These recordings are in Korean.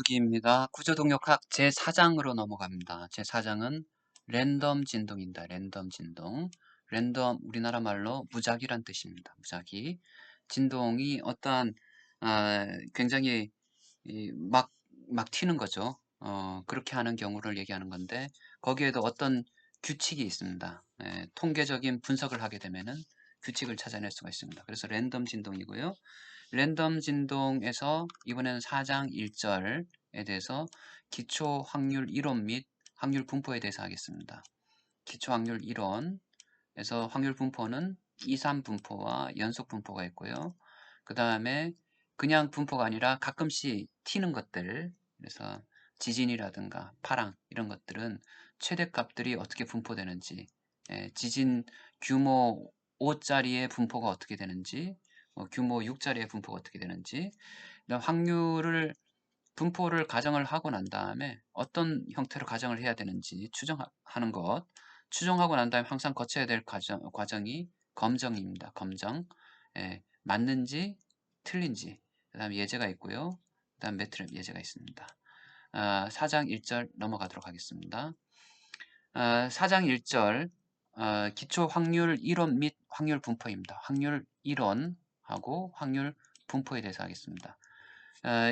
여기입니다. 구조동력학 제4장으로 넘어갑니다. 제4장은 랜덤 진동입니다. 랜덤 진동. 랜덤 우리나라 말로 무작위란 뜻입니다. 무작위. 진동이 어떠한 굉장히 막 튀는 거죠. 그렇게 하는 경우를 얘기하는 건데 거기에도 어떤 규칙이 있습니다. 통계적인 분석을 하게 되면은 규칙을 찾아낼 수가 있습니다. 그래서 랜덤 진동이고요. 랜덤 진동에서 이번에는 4장 1절에 대해서 기초 확률 이론 및 확률 분포에 대해서 하겠습니다. 기초 확률 이론에서 확률 분포는 이산 분포와 연속 분포가 있고요. 그 다음에 그냥 분포가 아니라 가끔씩 튀는 것들, 그래서 지진이라든가 파랑 이런 것들은 최대값들이 어떻게 분포되는지, 지진 규모 5짜리의 분포가 어떻게 되는지, 규모 6짜리의 분포가 어떻게 되는지, 확률을 분포를 가정을 하고 난 다음에 어떤 형태로 가정을 해야 되는지 추정하는 것, 추정하고 난 다음에 항상 거쳐야 될 과정이 검정입니다. 검정. 맞는지 틀린지, 그 다음에 예제가 있고요. 그 다음 매트랩 예제가 있습니다. 4장 1절 넘어가도록 하겠습니다. 4장 1절 기초 확률 이론 및 확률 분포입니다. 확률 이론하고 확률 분포에 대해서 하겠습니다.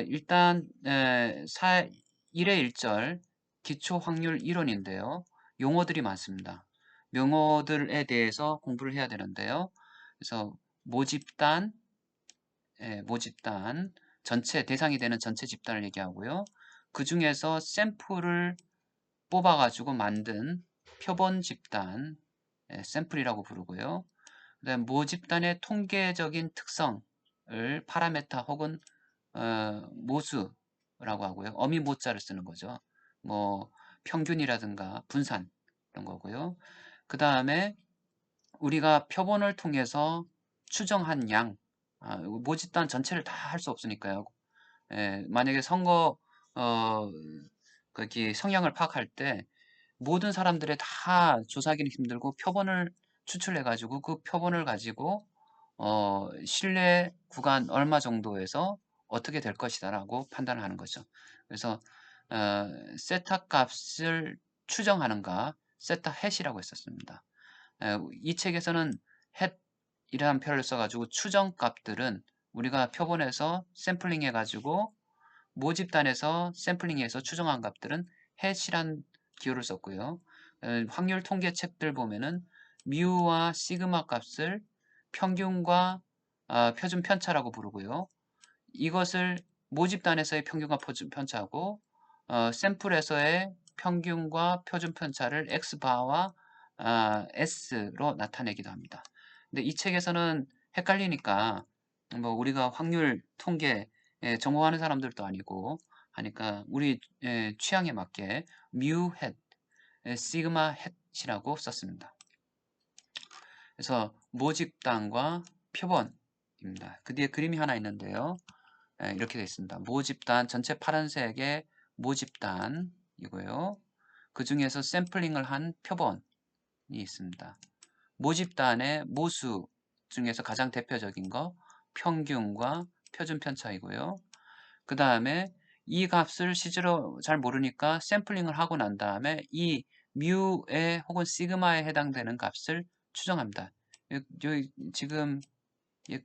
일단 1의 1절 기초 확률 이론인데요. 용어들이 많습니다. 용어들에 대해서 공부를 해야 되는데요. 그래서 모집단, 모집단, 전체 대상이 되는 전체 집단을 얘기하고요. 그 중에서 샘플을 뽑아가지고 만든 표본 집단, 샘플이라고 부르고요. 그다음 모집단의 통계적인 특성을 파라메타 혹은 모수라고 하고요. 어미 모자를 쓰는 거죠. 뭐 평균이라든가 분산 이런 거고요. 그 다음에 우리가 표본을 통해서 추정한 양, 모집단 전체를 다 할 수 없으니까요. 만약에 선거 거기 성향을 파악할 때 모든 사람들의 다 조사하기는 힘들고 표본을 추출해 가지고 그 표본을 가지고 신뢰 구간 얼마 정도에서 어떻게 될 것이다라고 판단을 하는 거죠. 그래서 세타 값을 추정하는가 세타 헷이라고 했었습니다. 이 책에서는 헷이라는 표현을 써가지고 추정 값들은 우리가 표본에서 샘플링 해가지고 모집단에서 샘플링해서 추정한 값들은 헷이란 기호를 썼고요. 확률 통계 책들 보면은 뮤와 시그마 값을 평균과 표준 편차라고 부르고요. 이것을 모집단에서의 평균과 표준 편차고 샘플에서의 평균과 표준 편차를 x바와 s로 나타내기도 합니다. 근데 이 책에서는 헷갈리니까 뭐 우리가 확률 통계 전공하는 사람들도 아니고 하니까 우리 취향에 맞게 뮤 헷, 시그마 헷이라고 썼습니다. 그래서 모집단과 표본입니다. 그 뒤에 그림이 하나 있는데요. 이렇게 되어 있습니다. 모집단 전체 파란색의 모집단이고요. 그 중에서 샘플링을 한 표본이 있습니다. 모집단의 모수 중에서 가장 대표적인 거 평균과 표준 편차이고요. 그 다음에 이 값을 실제로 잘 모르니까 샘플링을 하고 난 다음에 이 뮤에 혹은 시그마에 해당되는 값을 추정합니다. 여기 지금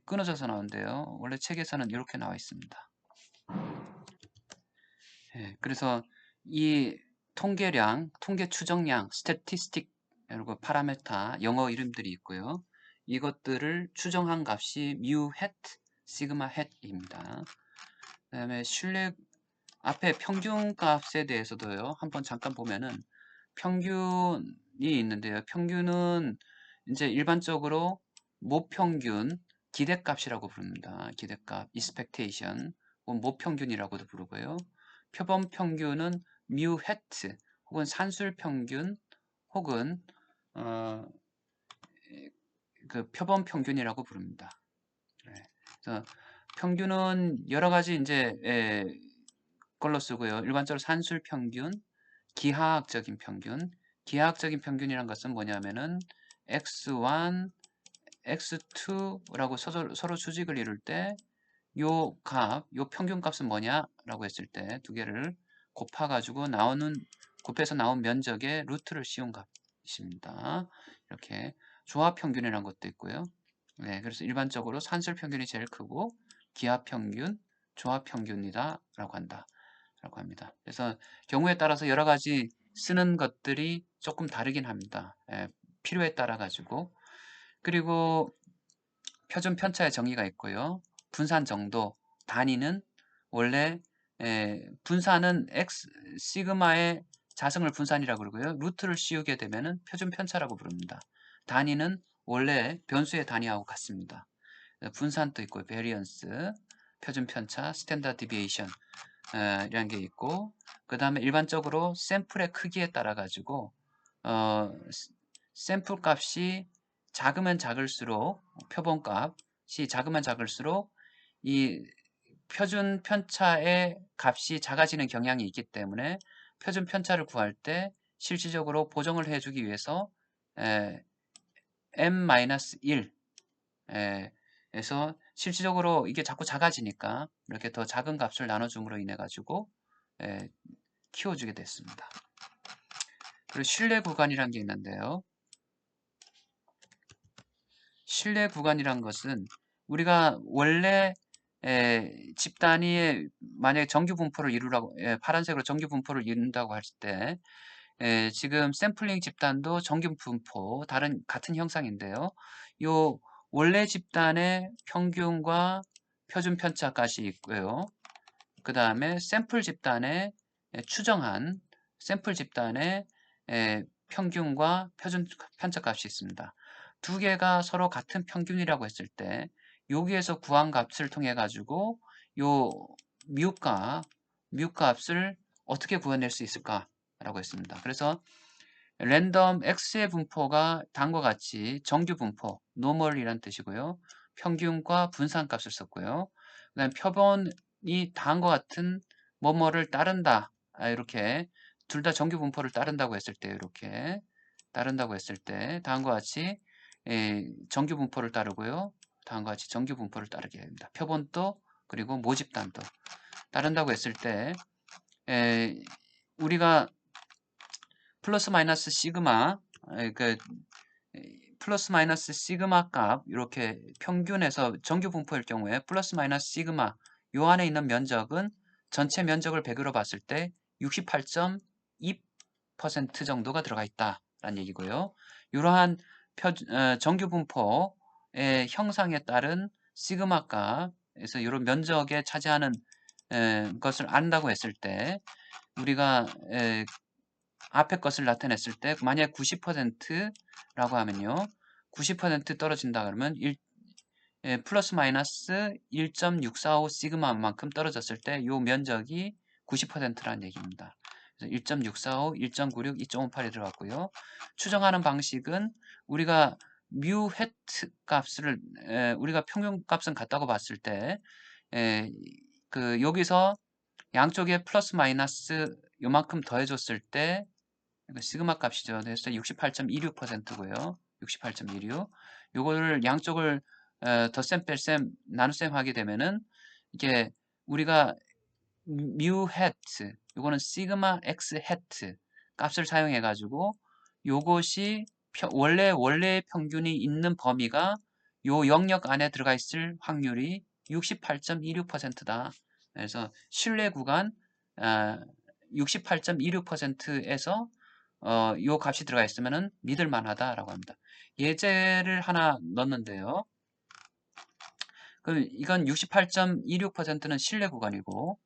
끊어져서 나오는데요. 원래 책에서는 이렇게 나와 있습니다. 그래서 이 통계량, 통계 추정량, 스태티스틱 그리고 파라메타 영어 이름들이 있고요. 이것들을 추정한 값이 뮤 헷, 시그마 헷입니다. 그 다음에 신뢰 앞에 평균 값에 대해서도요. 한번 잠깐 보면은 평균이 있는데요. 평균은 이제 일반적으로 모평균, 기대값이라고 부릅니다. 기대값, expectation, 혹은 모평균이라고도 부르고요. 표본 평균은 뮤 헤트, 혹은 산술 평균, 혹은 그 표본 평균이라고 부릅니다. 그래서 평균은 여러 가지 이제 걸로 쓰고요. 일반적으로 산술 평균, 기하학적인 평균. 기하학적인 평균이란 것은 뭐냐면은 x1, x2라고 서로 수직을 이룰 때 요 값, 요 평균값은 뭐냐라고 했을 때 두 개를 곱해가지고 곱해서 나온 면적의 루트를 씌운 값입니다. 이렇게 조합 평균이라는 것도 있고요. 네, 그래서 일반적으로 산술 평균이 제일 크고 기하 평균, 조합 평균이다라고 한다라고 합니다. 그래서 경우에 따라서 여러 가지 쓰는 것들이 조금 다르긴 합니다. 필요에 따라 가지고. 그리고 표준 편차의 정의가 있고요. 분산 정도, 단위는 원래 분산은 x 시그마의 자성을 분산이라고 그러고요. 루트를 씌우게 되면은 표준 편차라고 부릅니다. 단위는 원래 변수의 단위하고 같습니다. 분산도 있고 베리언스, 표준 편차, 스탠다드 디비에이션 이런 게 있고 그 다음에 일반적으로 샘플의 크기에 따라 가지고 샘플 값이 작으면 작을수록 표본 값이 작으면 작을수록 이 표준 편차의 값이 작아지는 경향이 있기 때문에 표준 편차를 구할 때 실질적으로 보정을 해주기 위해서 m-1 에서 실질적으로 이게 자꾸 작아지니까 이렇게 더 작은 값을 나눠줌으로 인해 가지고 키워주게 됐습니다. 그리고 신뢰 구간이라는 게 있는데요. 신뢰 구간이란 것은 우리가 원래 집 단위의 만약에 정규 분포를 이루라고 파란색으로 정규 분포를 이룬다고 할 때 지금 샘플링 집단도 정규 분포 같은 형상인데요. 요 원래 집단의 평균과 표준 편차 값이 있고요. 그 다음에 샘플 집단의 추정한 샘플 집단의 평균과 표준 편차 값이 있습니다. 두 개가 서로 같은 평균이라고 했을 때 여기에서 구한 값을 통해 가지고 요 뮤값을 어떻게 구해낼 수 있을까라고 했습니다. 그래서 랜덤 x의 분포가 다음과 같이 정규 분포, 노멀이란 뜻이고요. 평균과 분산값을 썼고요. 그 다음에 표본이 다음과 같은 뭐뭐를 따른다. 이렇게 둘 다 정규 분포를 따른다고 했을 때 이렇게 따른다고 했을 때 다음과 같이 정규 분포를 따르고요. 다음과 같이 정규 분포를 따르게 됩니다. 표본도 그리고 모집단도 따른다고 했을 때 우리가 플러스 마이너스 시그마 그 플러스 마이너스 시그마 값 이렇게 평균에서 정규 분포일 경우에 플러스 마이너스 시그마 요 안에 있는 면적은 전체 면적을 100으로 봤을 때 68.2% 정도가 들어가 있다라는 얘기고요. 이러한 정규 분포의 형상에 따른 시그마 값에서 이런 면적에 차지하는 것을 안다고 했을 때 우리가 앞에 것을 나타냈을 때 만약 90%라고 하면요. 90% 떨어진다 그러면 플러스 마이너스 1.645 시그마만큼 떨어졌을 때 이 면적이 90%라는 얘기입니다. 그래서 1.645, 1.96, 2.58이 들어갔고요. 추정하는 방식은 우리가 뮤 헤트 값을 우리가 평균 값은 같다고 봤을 때 여기서 양쪽에 플러스 마이너스 요만큼 더해줬을 때 시그마 값이죠. 그래서 68.26%고요. 68.26. 요거를 양쪽을 덧셈 뺄셈 나눗셈 하게 되면은 이게 우리가 뮤 헤트 요거는 시그마 x 헤트 값을 사용해 가지고 요것이 원래 평균이 있는 범위가 요 영역 안에 들어가 있을 확률이 68.26%다. 그래서 신뢰 구간 68.26%에서 요 값이 들어가 있으면은 믿을 만하다라고 합니다. 예제를 하나 넣었는데요. 그럼 이건 68.26%는 신뢰 구간이고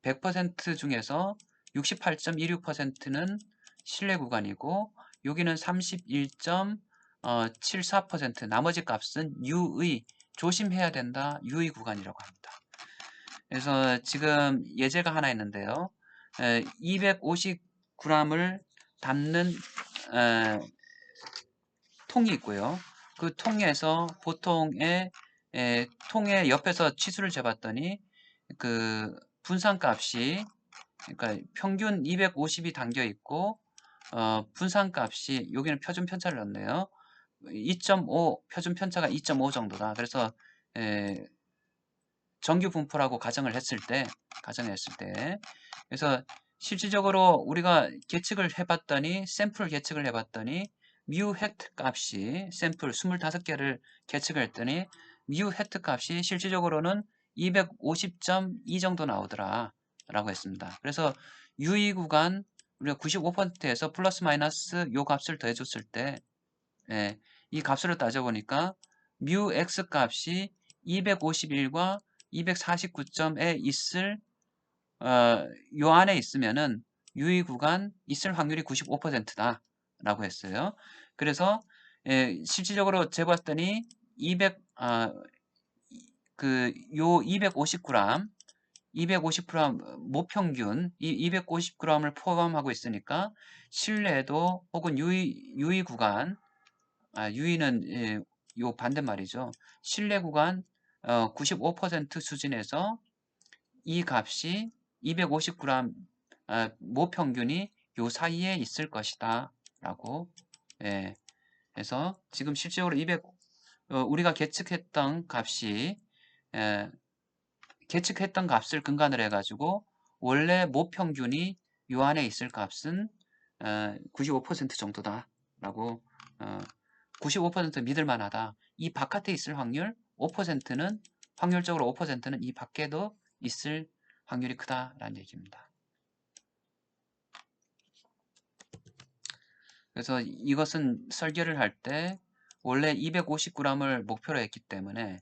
100% 중에서 68.26%는 신뢰 구간이고 여기는 31.74% 나머지 값은 유의 조심해야 된다 유의 구간이라고 합니다. 그래서 지금 예제가 하나 있는데요. 250g을 담는 통이 있고요. 그 통에서 보통의 통의 옆에서 치수를 재봤더니 그 분산값이 그러니까 평균 250이 담겨 있고 분산값이 여기는 표준 편차를 넣었네요. 2.5 표준 편차가 2.5 정도다. 그래서 정규 분포라고 가정했을 때, 그래서 실질적으로 우리가 계측을 해봤더니, 샘플 계측을 해봤더니, 뮤 헥트 값이, 샘플 25개를 계측을 했더니, 뮤 헥트 값이 실질적으로는 250.2 정도 나오더라. 라고 했습니다. 그래서 유의 구간, 우리가 95%에서 플러스 마이너스 요 값을 더해줬을 때, 예, 이 값으로 따져보니까, 뮤 x 값이 251과 249점에 있을 요 안에 있으면은 유의 구간 있을 확률이 95%다 라고 했어요. 그래서 실질적으로 재봤더니 200 요 250g 모평균 이 250g을 포함하고 있으니까 실내도 혹은 유의 구간 유의는 요 반대말이죠. 실내 구간 95% 수준에서 이 값이 250g 모평균이 요 사이에 있을 것이다 라고 해서 지금 실질적으로 우리가 계측했던 값이 계측했던 값을 근간으로 해가지고 원래 모평균이 요 안에 있을 값은 95% 정도다 라고 95% 믿을만하다. 이 바깥에 있을 확률 5%는 확률적으로 5%는 이 밖에도 있을 확률이 크다라는 얘기입니다. 그래서 이것은 설계를 할 때 원래 250g을 목표로 했기 때문에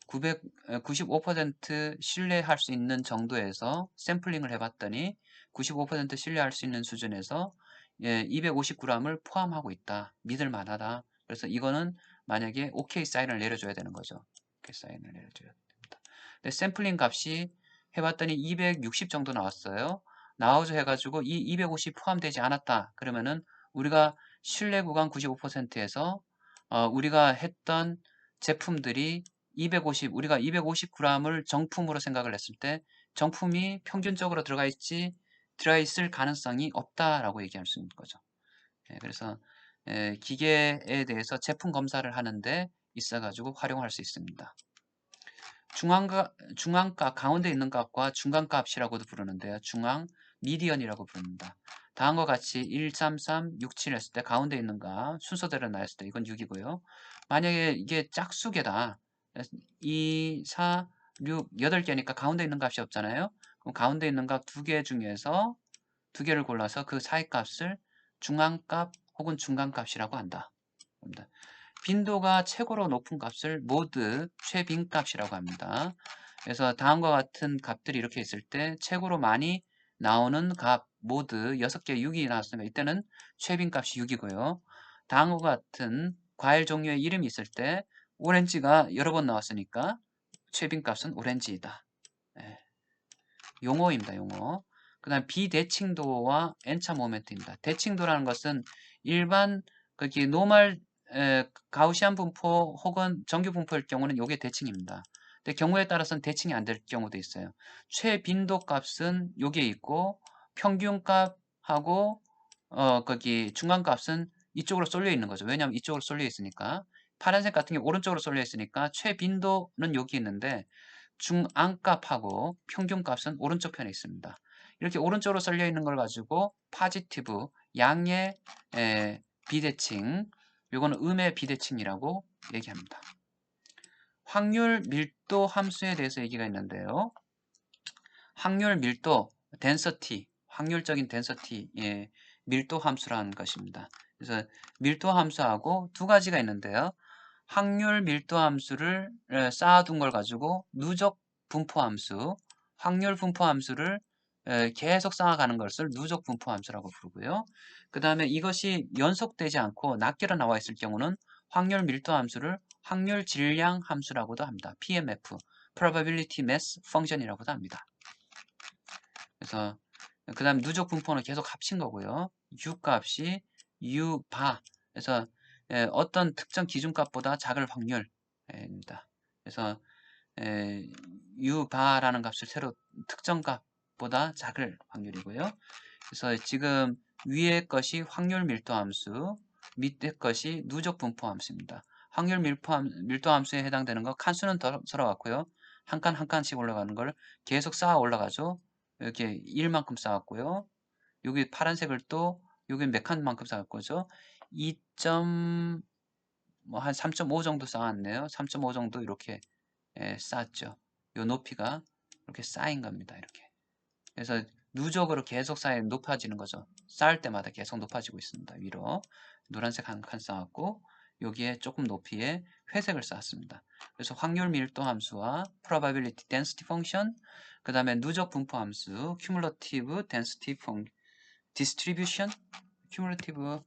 95% 신뢰할 수 있는 정도에서 샘플링을 해봤더니 95% 신뢰할 수 있는 수준에서 250g을 포함하고 있다. 믿을 만하다. 그래서 이거는 만약에 OK 사인을 내려줘야 되는 거죠. OK 사인을 내려줘야 됩니다. 근데 샘플링 값이 해봤더니 260 정도 나왔어요. 나오죠 해가지고 이 250 포함되지 않았다. 그러면은 우리가 신뢰 구간 95%에서 우리가 했던 제품들이 우리가 250g을 정품으로 생각을 했을 때 정품이 평균적으로 들어가 있을 가능성이 없다라고 얘기할 수 있는 거죠. 그래서 기계에 대해서 제품 검사를 하는데 있어가지고 활용할 수 있습니다. 중앙값, 가운데 있는 값과 중간값이라고도 부르는데요. 중앙, 미디언이라고 부릅니다. 다음과 같이 1, 3, 3, 6, 7 했을 때 가운데 있는 값 순서대로 나왔을 때 이건 6이고요. 만약에 이게 짝수개다. 2, 4, 6, 8개니까 가운데 있는 값이 없잖아요. 그럼 가운데 있는 값 2개 중에서 2개를 골라서 그 사이 값을 중앙값 혹은 중간값이라고 한다. 빈도가 최고로 높은 값을 모드 최빈값이라고 합니다. 그래서 다음과 같은 값들이 이렇게 있을 때 최고로 많이 나오는 값 모드 6개 6이 나왔으면 이때는 최빈값이 6이고요. 다음과 같은 과일 종류의 이름이 있을 때 오렌지가 여러 번 나왔으니까 최빈값은 오렌지이다. 용어입니다. 용어. 그 다음 비대칭도와 n차 모멘트입니다. 대칭도라는 것은 일반 노멀 가우시안 분포 혹은 정규 분포일 경우는 이게 대칭입니다. 근데 경우에 따라서는 대칭이 안 될 경우도 있어요. 최빈도 값은 여기에 있고 평균값하고 중간값은 이쪽으로 쏠려 있는 거죠. 왜냐하면 이쪽으로 쏠려 있으니까. 파란색 같은 게 오른쪽으로 쏠려 있으니까 최빈도는 여기 있는데 중앙값하고 평균값은 오른쪽 편에 있습니다. 이렇게 오른쪽으로 쏠려 있는 걸 가지고 파지티브 양의 비대칭, 이거는 음의 비대칭이라고 얘기합니다. 확률 밀도 함수에 대해서 얘기가 있는데요. 확률 밀도, density, 확률적인 density, 밀도 함수라는 것입니다. 그래서 밀도 함수하고 두 가지가 있는데요. 확률 밀도 함수를 쌓아둔 걸 가지고 누적 분포 함수, 확률 분포 함수를 계속 쌓아가는 것을 누적 분포 함수라고 부르고요. 그 다음에 이것이 연속되지 않고 낱개로 나와 있을 경우는 확률 밀도 함수를 확률 질량 함수라고도 합니다. PMF, Probability Mass Function이라고도 합니다. 그래서 그 다음 누적 분포는 계속 합친 거고요. U 값이 U 바, 그래서 어떤 특정 기준값보다 작을 확률입니다. 그래서 U 바라는 값을 새로 특정 값보다 작을 확률이고요. 그래서 지금 위의 것이 확률 밀도 함수, 밑에 것이 누적 분포 함수입니다. 확률 밀도 함수에 해당되는 거 칸수는 서로 같고요. 한 칸 한 칸씩 올라가는 걸 계속 쌓아 올라가죠. 이렇게 1만큼 쌓았고요. 여기 파란색을 또 여기 몇 칸만큼 쌓을 거죠. 2. 뭐 한 3.5 정도 쌓았네요. 3.5 정도 이렇게 쌓았죠. 요 높이가 이렇게 쌓인 겁니다. 이렇게. 그래서 누적으로 계속 쌓여 높아지는 거죠. 쌓을 때마다 계속 높아지고 있습니다. 위로 노란색 한 칸 쌓았고 여기에 조금 높이에 회색을 쌓았습니다. 그래서 확률 밀도 함수와 probability density function, 그 다음에 누적 분포 함수, cumulative density distribution, cumulative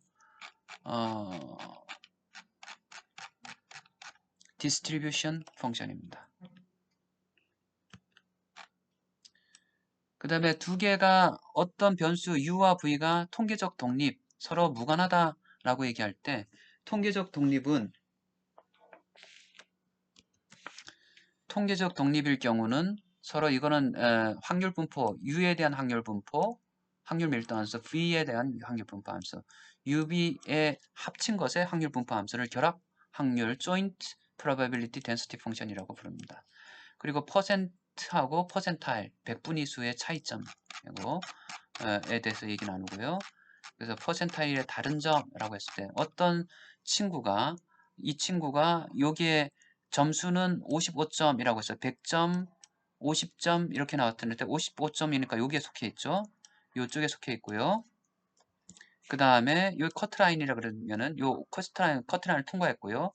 distribution 펑션입니다. 그 다음에 두 개가 어떤 변수 u와 v가 통계적 독립, 서로 무관하다라고 얘기할 때 통계적 독립은 통계적 독립일 경우는 서로 이거는 확률 분포, u에 대한 확률 분포, 확률 밀도 함수, v에 대한 확률 분포 함수, ub에 합친 것의 확률 분포 함수를 결합 확률 joint probability density 펑션이라고 부릅니다. 그리고 퍼센트하고 퍼센타일, 백분위수의 차이점에 대해서 얘기 나누고요. 그래서 퍼센타일의 다른 점이라고 했을 때 어떤 친구가 이 친구가 여기에 점수는 55점이라고 했어요. 100점, 50점 이렇게 나왔는데 55점이니까 여기에 속해 있죠. 이쪽에 속해 있고요. 그 다음에 요 커트라인이라 그러면은 요 커트라인을 통과했고요.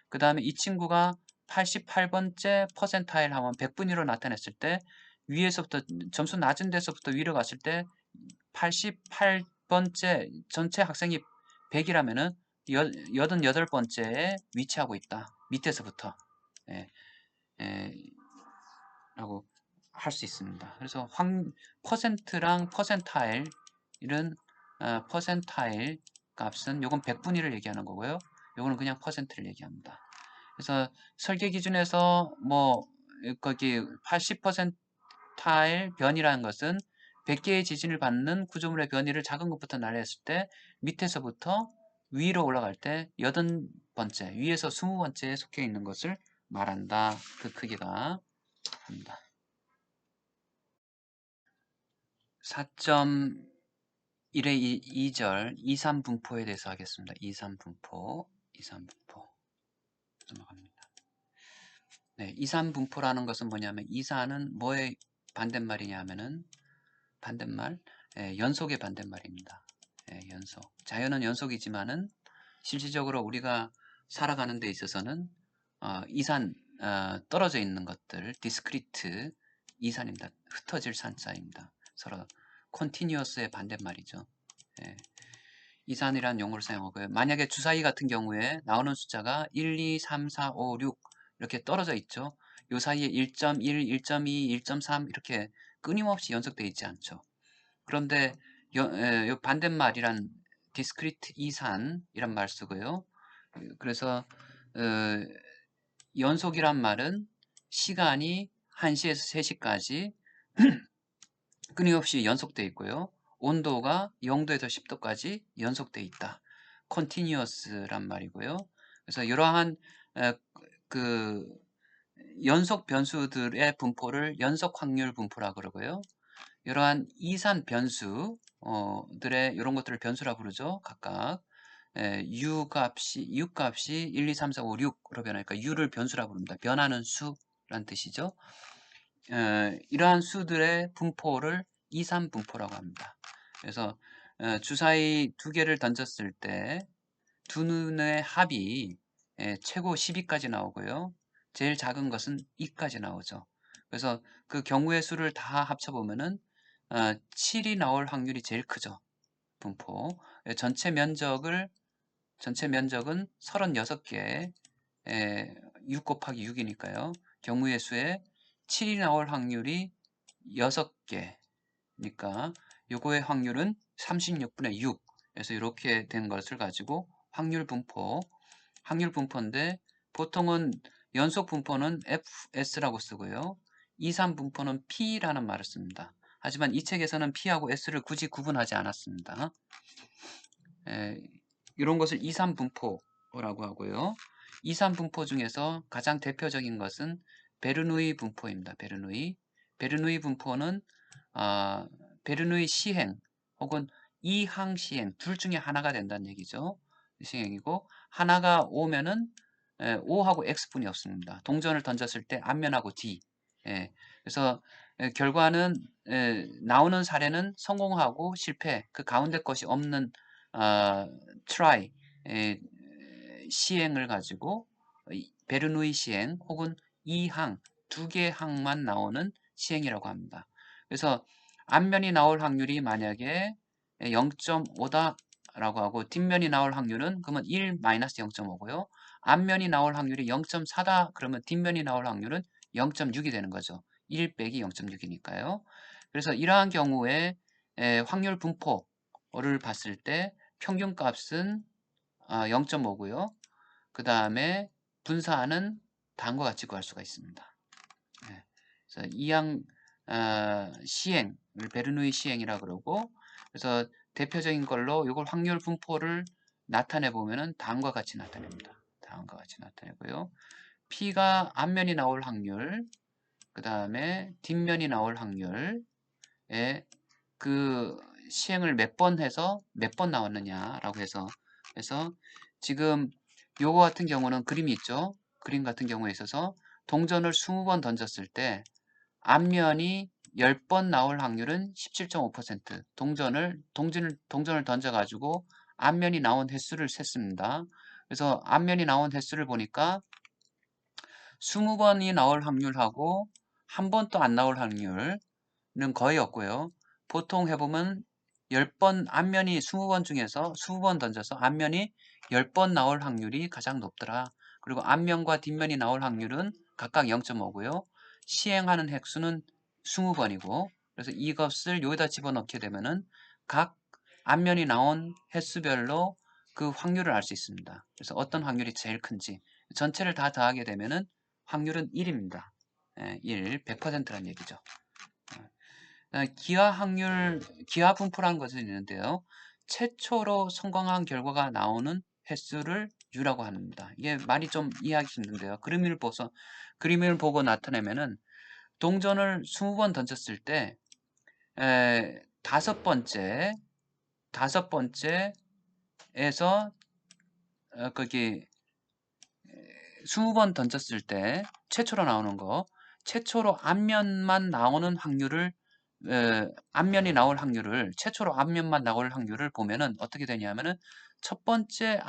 그 다음에 이 친구가 88번째 퍼센타일 하면 100분위로 나타냈을 때 위에서부터 점수 낮은 데서부터 위로 갔을 때 88번째 전체 학생이 100이라면은 88번째에 위치하고 있다. 밑에서부터 예, 예, 라고 할 수 있습니다. 그래서 퍼센트랑 퍼센타일 이런 퍼센타일 값은 요건 100분위를 얘기하는 거고요. 요거는 그냥 퍼센트를 얘기합니다. 그래서 설계 기준에서 뭐 거기 80%타일 변이라는 것은 100개의 지진을 받는 구조물의 변이를 작은 것부터 나열했을 때 밑에서부터 위로 올라갈 때 80번째, 위에서 20번째에 속해 있는 것을 말한다. 그 크기가 합니다. 4.1의 2절 2,3분포에 대해서 하겠습니다. 2,3분포 넘어갑니다. 네, 2,3분포라는 것은 뭐냐면 2,4는 뭐의 반대말이냐 하면은 반대말, 연속의 반대말입니다. 연속. 자연은 연속이지만은 실질적으로 우리가 살아가는 데 있어서는 이산, 떨어져 있는 것들, 디스크리트 이산입니다. 흩어질 산자입니다. 서로 컨티뉴어스의 반대말이죠. 이산이라는 용어를 사용하고요. 만약에 주사위 같은 경우에 나오는 숫자가 1, 2, 3, 4, 5, 6 이렇게 떨어져 있죠. 요 사이에 1.1, 1.2, 1.3 이렇게 끊임없이 연속되어 있지 않죠. 그런데 요 반대말이란 discrete 이산이란 말 쓰고요. 그래서 연속이란 말은 시간이 1시에서 3시까지 끊임없이 연속되어 있고요. 온도가 0도에서 10도까지 연속되어 있다. continuous란 말이고요. 그래서 이러한 그 연속 변수들의 분포를 연속 확률 분포라 그러고요. 이러한 이산 변수들의 이런 것들을 변수라 부르죠. 각각 u 값이 1, 2, 3, 4, 5, 6으로 변하니까 u를 변수라 부릅니다. 변하는 수란 뜻이죠. 이러한 수들의 분포를 이산 분포라고 합니다. 그래서 주사위 두 개를 던졌을 때 두 눈의 합이 최고 12까지 나오고요. 제일 작은 것은 2까지 나오죠. 그래서 그 경우의 수를 다 합쳐보면은 7이 나올 확률이 제일 크죠. 분포. 전체 면적은 36개, 6 곱하기 6이니까요. 경우의 수에 7이 나올 확률이 6개니까 요거의 확률은 36분의 6. 그래서 이렇게 된 것을 가지고 확률 분포인데 보통은 연속 분포는 FS라고 쓰고요. 이산 분포는 P라는 말을 씁니다. 하지만 이 책에서는 P하고 S를 굳이 구분하지 않았습니다. 이런 것을 이산 분포라고 하고요. 이산 분포 중에서 가장 대표적인 것은 베르누이 분포입니다. 베르누이 분포는 베르누이 시행 혹은 이항 시행 둘 중에 하나가 된다는 얘기죠. 시행이고 하나가 오면은 O하고 X분이 없습니다. 동전을 던졌을 때 앞면하고 뒤. 예, 그래서 결과는 나오는 사례는 성공하고 실패 그 가운데 것이 없는 try 시행을 가지고 베르누이 시행 혹은 이항 두 개 항만 나오는 시행이라고 합니다. 그래서 앞면이 나올 확률이 만약에 0.5다 라고 하고 뒷면이 나올 확률은 그러면 1 마이너스 0.5고요. 앞면이 나올 확률이 0.4다 그러면 뒷면이 나올 확률은 0.6이 되는 거죠. 1 빼기 0.6이니까요. 그래서 이러한 경우에 확률 분포를 봤을 때 평균값은 0.5고요. 그 다음에 분사는 다음과 같이 구할 수가 있습니다. 네. 그래서 이항 시행을 베르누이 시행이라 그러고 그래서 대표적인 걸로 이걸 확률 분포를 나타내 보면은 다음과 같이 나타냅니다. 다음과 같이 나타내고요. P가 앞면이 나올 확률, 그 다음에 뒷면이 나올 확률에 그 시행을 몇 번 해서 몇 번 나왔느냐라고 해서 그래서 지금 요거 같은 경우는 그림이 있죠. 그림 같은 경우에 있어서 동전을 20번 던졌을 때 앞면이 10번 나올 확률은 17.5%. 동전을 던져가지고 앞면이 나온 횟수를 셌습니다. 그래서 앞면이 나온 횟수를 보니까 20번이 나올 확률하고 한 번도 안 나올 확률은 거의 없고요. 보통 해보면 10번 앞면이 20번 중에서 20번 던져서 앞면이 10번 나올 확률이 가장 높더라. 그리고 앞면과 뒷면이 나올 확률은 각각 0.5고요. 시행하는 획수는 20번이고 그래서 이것을 여기다 집어넣게 되면은 각 앞면이 나온 횟수별로 그 확률을 알 수 있습니다. 그래서 어떤 확률이 제일 큰지 전체를 다 더하게 되면은 확률은 1입니다. 1, 100%라는 얘기죠. 기하 분포라는 것이 있는데요. 최초로 성공한 결과가 나오는 횟수를 U라고 합니다. 이게 말이 좀 이해하기 힘든데요. 그림을 보고 나타내면은 동전을 20번 던졌을 때 다섯 번째에서 거기 20번 던졌을 때 최초로 나오는 거 최초로 앞면만 나오는 확률을 앞면이 나올 확률을 최초로 앞면만 나올 확률을 보면은 어떻게 되냐면은 첫 번째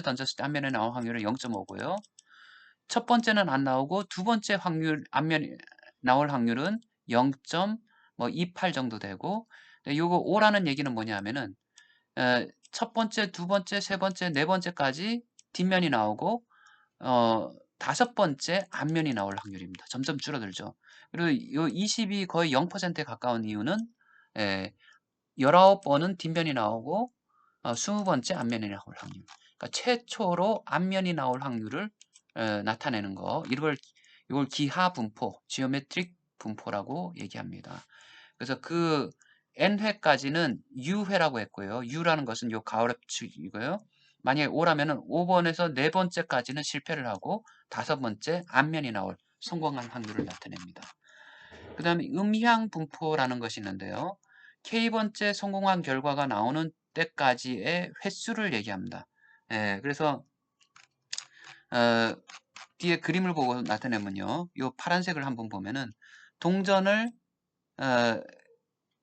던졌을 때 앞면에 나올 확률은 0.5고요. 첫 번째는 안 나오고 두 번째 앞면이 나올 확률은 0.28 정도 되고 요거 5라는 얘기는 뭐냐면은 첫 번째, 두 번째, 세 번째, 네 번째까지 뒷면이 나오고 다섯 번째 앞면이 나올 확률입니다. 점점 줄어들죠. 그리고 요 20이 거의 0%에 가까운 이유는 19번은 뒷면이 나오고 20번째 앞면이 나올 확률. 그러니까 최초로 앞면이 나올 확률을 나타내는 거. 이걸 기하 분포, 지오메트릭 분포라고 얘기합니다. 그래서 그 n회까지는 U회라고 했고요. U라는 것은 요 가로축이고요. 만약에 5라면은 5번에서 네 번째까지는 실패를 하고 다섯 번째 앞면이 나올 성공한 확률을 나타냅니다. 그 다음에 음향 분포라는 것이 있는데요. K번째 성공한 결과가 나오는 때까지의 횟수를 얘기합니다. 그래서 뒤에 그림을 보고 나타내면요. 이 파란색을 한번 보면은 동전을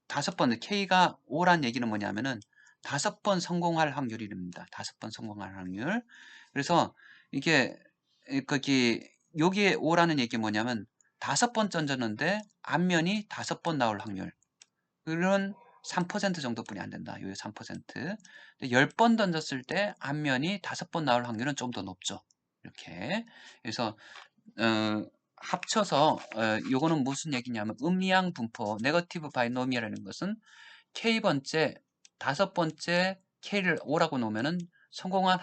다섯 번, K가 5란 얘기는 뭐냐면은 다섯 번 성공할 확률입니다. 다섯 번 성공할 확률. 그래서 이게 거기 여기에 5라는 얘기 뭐냐면 다섯 번 던졌는데 앞면이 다섯 번 나올 확률. 그런 3% 정도뿐이 안 된다. 요 3%. 10번 던졌을 때 앞면이 다섯 번 나올 확률은 좀 더 높죠. 이렇게. 그래서 합쳐서 요거는 무슨 얘기냐면 음양 분포, 네거티브 바이노미얼이라는 것은 K번째, 다섯 번째 K를 5라고 놓으면은 성공한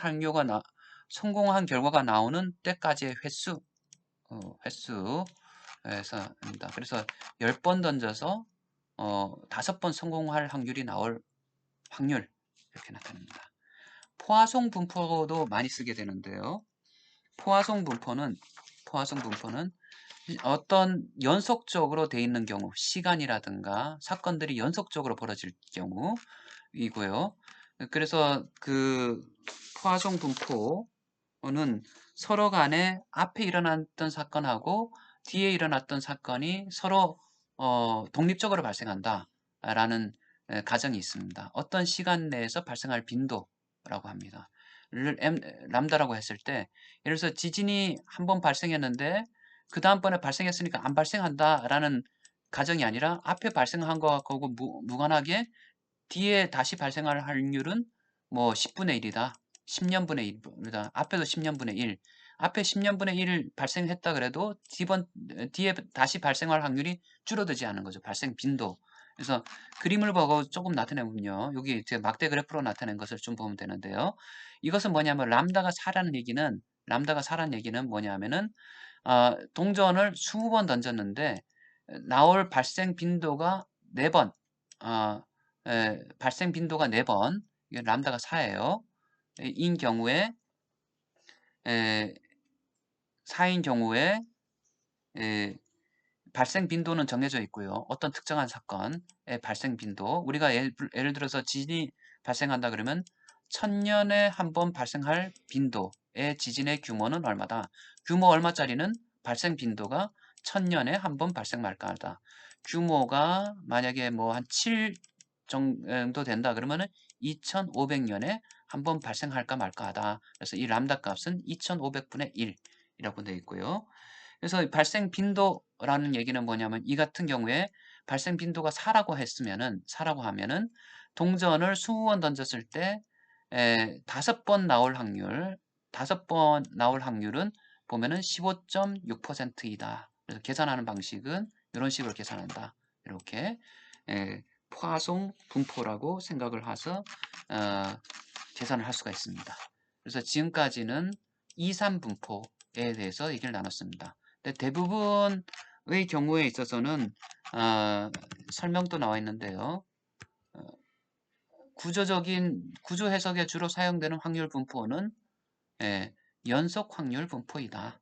결과가 나오는 때까지의 횟수에서입니다. 그래서 10번 던져서 다섯 번 성공할 확률이 나올 확률 이렇게 나타납니다. 포화송 분포도 많이 쓰게 되는데요. 포화송 포화성 분포는 어떤 연속적으로 돼 있는 경우, 시간이라든가 사건들이 연속적으로 벌어질 경우이고요. 그래서 그 포화성 분포는 서로 간에 앞에 일어났던 사건하고 뒤에 일어났던 사건이 서로 독립적으로 발생한다라는 가정이 있습니다. 어떤 시간 내에서 발생할 빈도라고 합니다. 람다라고 했을 때 예를 들어서 지진이 한 번 발생했는데 그 다음번에 발생했으니까 안 발생한다라는 가정이 아니라 앞에 발생한 것하고 무관하게 뒤에 다시 발생할 확률은 뭐 10분의 1이다. 10년분의 1이다. 앞에도 10년분의 1. 앞에 10년분의 1 발생했다 그래도 뒤에 다시 발생할 확률이 줄어들지 않은 거죠. 발생 빈도. 그래서 그림을 보고 조금 나타내면요. 여기 제가 막대 그래프로 나타낸 것을 좀 보면 되는데요. 이것은 뭐냐면 람다가 4라는 얘기는 뭐냐면은 동전을 20번 던졌는데 나올 발생 빈도가 4번. 발생 빈도가 4번. 이게 람다가 4예요. 인 경우에 4인 경우에 발생 빈도는 정해져 있고요. 어떤 특정한 사건의 발생 빈도. 우리가 예를 들어서 지진이 발생한다 그러면 1000년에 한 번 발생할 빈도의 지진의 규모는 얼마다. 규모 얼마짜리는 발생 빈도가 1000년에 한 번 발생 말까 하다. 규모가 만약에 뭐 한 7 정도 된다 그러면은 2500년에 한 번 발생할까 말까 하다. 그래서 이 람다 값은 2500분의 1이라고 되어 있고요. 그래서 발생 빈도라는 얘기는 뭐냐면 이 같은 경우에 발생 빈도가 4라고 하면은 동전을 20번 던졌을 때 5번 나올 확률, 5번 나올 확률은 보면은 15.6%이다. 그래서 계산하는 방식은 이런 식으로 계산한다. 이렇게 포화송 분포라고 생각을 해서 계산을 할 수가 있습니다. 그래서 지금까지는 2, 3 분포에 대해서 얘기를 나눴습니다. 근데 대부분의 경우에 있어서는 설명도 나와 있는데요. 구조 해석에 주로 사용되는 확률 분포는 연속 확률 분포이다.